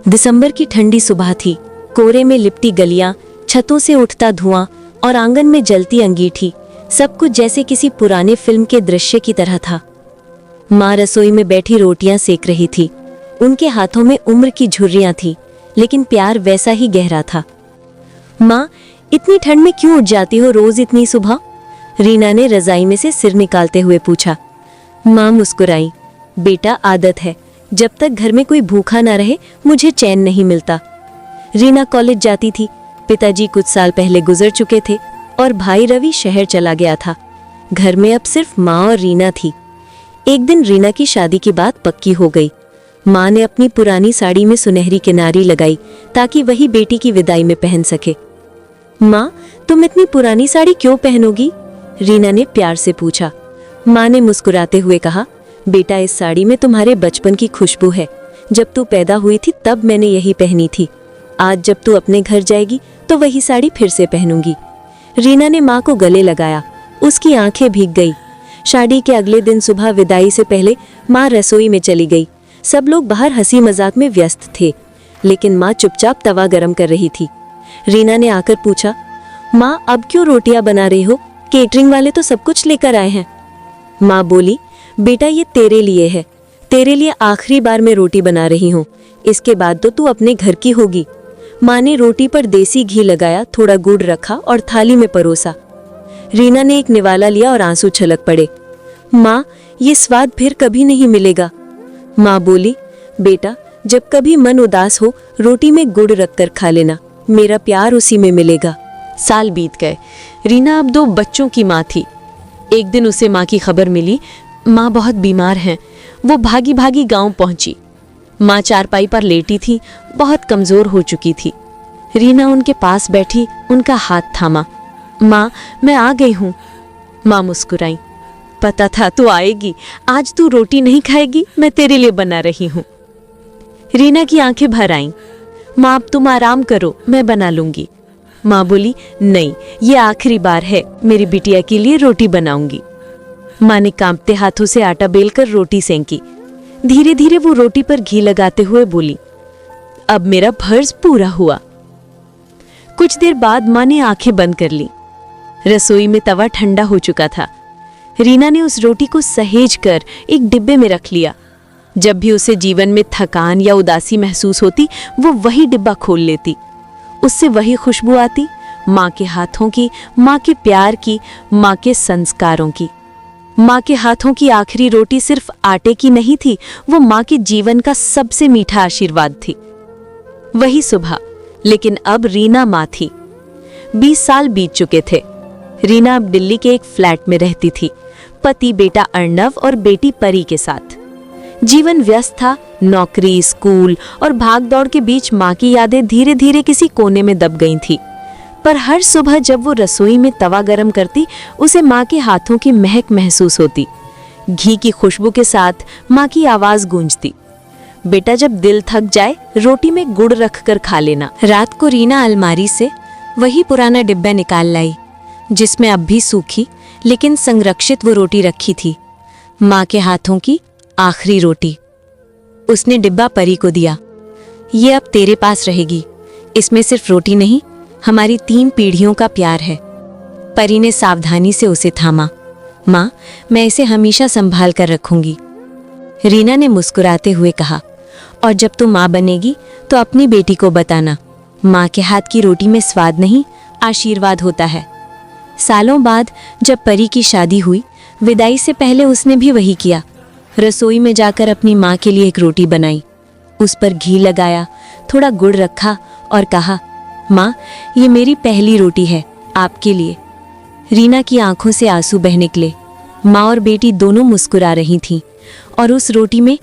दिसंबर की ठंडी सुबह थी। कोहरे में लिपटी गलियां, छतों से उठता धुआं और आंगन में जलती अंगीठी, सब कुछ जैसे किसी पुराने फिल्म के दृश्य की तरह था। माँ रसोई में बैठी रोटियां सेक रही थी। उनके हाथों में उम्र की झुर्रियां थी, लेकिन प्यार वैसा ही गहरा था। माँ, इतनी ठंड में क्यों उठ जाती हो रोज इतनी सुबह? रीना ने रजाई में से सिर निकालते हुए पूछा। माँ मुस्कुराई। बेटा, आदत है। जब तक घर में कोई भूखा ना रहे मुझे चैन नहीं मिलता। रीना कॉलेज जाती थी। पिताजी कुछ साल पहले गुजर चुके थे और भाई रवि शहर चला गया था। घर में अब सिर्फ माँ और रीना थी। एक दिन रीना की शादी की बात पक्की हो गई। माँ ने अपनी पुरानी साड़ी में सुनहरी किनारी लगाई ताकि वही बेटी की विदाई में पहन सके। माँ, तुम इतनी पुरानी साड़ी क्यों पहनोगी? रीना ने प्यार से पूछा। माँ ने मुस्कुराते हुए कहा, बेटा, इस साड़ी में तुम्हारे बचपन की खुशबू है। जब तू पैदा हुई थी तब मैंने यही पहनी थी। आज जब तू अपने घर जाएगी तो वही साड़ी फिर से पहनूंगी। रीना ने माँ को गले लगाया। उसकी आंखें भीग गई। शादी के अगले दिन सुबह विदाई से पहले माँ रसोई में चली गई। सब लोग बाहर हंसी मजाक में व्यस्त थे, लेकिन माँ चुपचाप तवा गरम कर रही थी। रीना ने आकर पूछा, माँ, अब क्यों रोटियां बना रही हो? केटरिंग वाले तो सब कुछ लेकर आए हैं। माँ बोली, बेटा, ये तेरे लिए है। तेरे लिए आखिरी बार मैं रोटी बना रही हूँ। इसके बाद तो तू अपने घर की होगी। माँ ने रोटी पर देसी घी लगाया, थोड़ा गुड़ रखा और थाली में परोसा। रीना ने एक निवाला लिया और आंसू छलक पड़े। माँ, ये स्वाद फिर कभी नहीं मिलेगा। माँ बोली, बेटा, जब कभी मन उदास हो रोटी में गुड़ रखकर खा लेना। मेरा प्यार उसी में मिलेगा। साल बीत गए। रीना अब 2 बच्चों की माँ थी। एक दिन उसे माँ की खबर मिली, माँ बहुत बीमार हैं। वो भागी भागी गांव पहुंची। माँ चारपाई पर लेटी थी, बहुत कमजोर हो चुकी थी। रीना उनके पास बैठी, उनका हाथ थामा। माँ, मैं आ गई हूँ। माँ मुस्कुराई। पता था तू आएगी। आज तू रोटी नहीं खाएगी, मैं तेरे लिए बना रही हूँ। रीना की आंखें भर आईं। माँ, अब तुम आराम करो, मैं बना लूंगी। माँ बोली, नहीं, ये आखिरी बार है। मेरी बिटिया के लिए रोटी बनाऊंगी। माँ ने कांपते हाथों से आटा बेलकर रोटी सेंकी। धीरे धीरे वो रोटी पर घी लगाते हुए बोली, अब मेरा फर्ज पूरा हुआ। कुछ देर बाद माँ ने आंखें बंद कर ली। रसोई में तवा ठंडा हो चुका था। रीना ने उस रोटी को सहेज कर एक डिब्बे में रख लिया। जब भी उसे जीवन में थकान या उदासी महसूस होती, वो वही डिब्बा खोल लेती। उससे वही खुशबू आती, माँ के हाथों की, माँ के प्यार की, माँ के संस्कारों की। माँ के हाथों की आखिरी रोटी सिर्फ आटे की नहीं थी, वो माँ के जीवन का सबसे मीठा आशीर्वाद थी। वही सुबह, लेकिन अब रीना माँ थी। 20 साल बीत चुके थे। रीना अब दिल्ली के एक फ्लैट में रहती थी, पति बेटा अर्णव और बेटी परी के साथ। जीवन व्यस्त था। नौकरी, स्कूल और भागदौड़ के बीच माँ की यादें धीरे धीरे किसी कोने में दब गई थी। पर हर सुबह जब वो रसोई में तवा गरम करती, उसे माँ के हाथों की महक महसूस होती। घी की खुशबू के साथ माँ की आवाज गूंजती, बेटा, जब दिल थक जाए रोटी में गुड़ रखकर खा लेना। रात को रीना अलमारी से वही पुराना डिब्बा निकाल लाई, जिसमें अब भी सूखी लेकिन संरक्षित वो रोटी रखी थी। माँ के हाथों की आखिरी रोटी। उसने डिब्बा परी को दिया। ये अब तेरे पास रहेगी। इसमें सिर्फ रोटी नहीं, हमारी 3 पीढ़ियों का प्यार है। परी ने सावधानी से उसे थामा। माँ, मैं इसे हमेशा संभाल कर रखूंगी। रीना ने मुस्कुराते हुए कहा, और जब तू माँ बनेगी तो अपनी बेटी को बताना, माँ के हाथ की रोटी में स्वाद नहीं, आशीर्वाद होता है। सालों बाद जब परी की शादी हुई, विदाई से पहले उसने भी वही किया। रसोई में जाकर अपनी माँ के लिए एक रोटी बनाई, उस पर घी लगाया, थोड़ा गुड़ रखा और कहा, माँ, ये मेरी पहली रोटी है आपके लिए। रीना की आंखों से आंसू बह निकले। माँ और बेटी दोनों मुस्कुरा रही थीं और उस रोटी में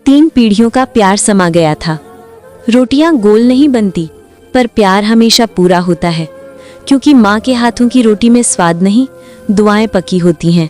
3 पीढ़ियों का प्यार समा गया था। रोटियां गोल नहीं बनती, पर प्यार हमेशा पूरा होता है, क्योंकि माँ के हाथों की रोटी में स्वाद नहीं, दुआएं पकी होती हैं।